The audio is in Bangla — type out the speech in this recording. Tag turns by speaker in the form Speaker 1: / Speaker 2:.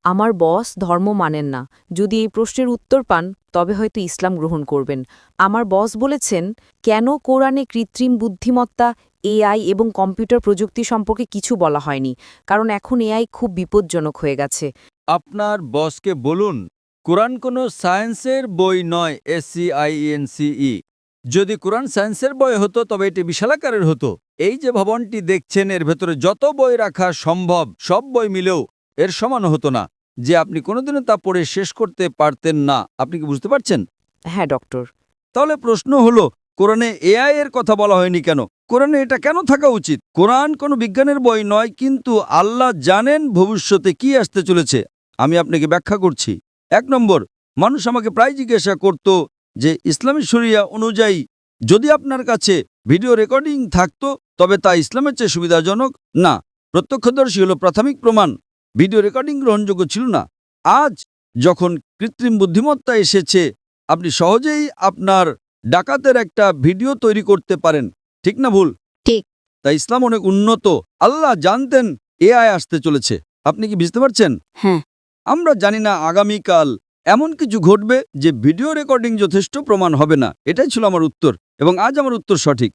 Speaker 1: আমার বস ধর্ম মানেন না। যদি এই প্রশ্নের উত্তর পান তবে হয়তো ইসলাম গ্রহণ করবেন। আমার বস বলেছেন, কেন কোরআনে কৃত্রিম বুদ্ধিমত্তা, এআই এবং কম্পিউটার প্রযুক্তি সম্পর্কে কিছু বলা হয়নি? কারণ এখন এআই খুব বিপজ্জনক হয়ে গেছে।
Speaker 2: আপনার বসকে বলুন, কোরআন কোনো সায়েন্সের বই নয়। SCIENCE। যদি কোরআন সায়েন্সের বই হতো তবে এটি বিশালাকারের হতো। এই যে ভবনটি দেখছেন, এর ভেতরে যত বই রাখা সম্ভব সব বই মিলেও এর সমান হতো না, যে আপনি কোনোদিনও তা পড়ে শেষ করতে পারতেন না। আপনি কি বুঝতে পারছেন?
Speaker 1: হ্যাঁ ডক্টর।
Speaker 2: তাহলে প্রশ্ন হলো, কোরআনে এআই এর কথা বলা হয়নি কেন? কোরআনে এটা কেন থাকা উচিত? কোরআন কোনো বিজ্ঞানের বই নয়, কিন্তু আল্লাহ জানেন ভবিষ্যতে কি আসতে চলেছে। আমি আপনাকে ব্যাখ্যা করছি। 1 নম্বর, মানুষ আমাকে প্রায় জিজ্ঞাসা করত যে ইসলামী শরিয়া অনুযায়ী যদি আপনার কাছে ভিডিও রেকর্ডিং থাকতো তবে তা ইসলামের চেয়ে সুবিধাজনক না। প্রত্যক্ষদর্শী হলো প্রাথমিক প্রমাণ। ভিডিও রেকর্ডিং গ্রহণযোগ্য ছিল না। আজ যখন কৃত্রিম বুদ্ধিমত্তা এসেছে, আপনি সহজেই আপনার ডাকাতের একটা ভিডিও তৈরি করতে পারেন। ঠিক না ভুল?
Speaker 3: ঠিক।
Speaker 2: তাই ইসলাম অনেক উন্নত। আল্লাহ জানতেন এআই আসতে চলেছে। আপনি কি বুঝতে পারছেন?
Speaker 3: হ্যাঁ।
Speaker 2: আমরা জানি না আগামীকাল এমন কিছু ঘটবে যে ভিডিও রেকর্ডিং যথেষ্ট প্রমাণ হবে না। এটাই ছিল আমার উত্তর, এবং আজ আমার উত্তর সঠিক।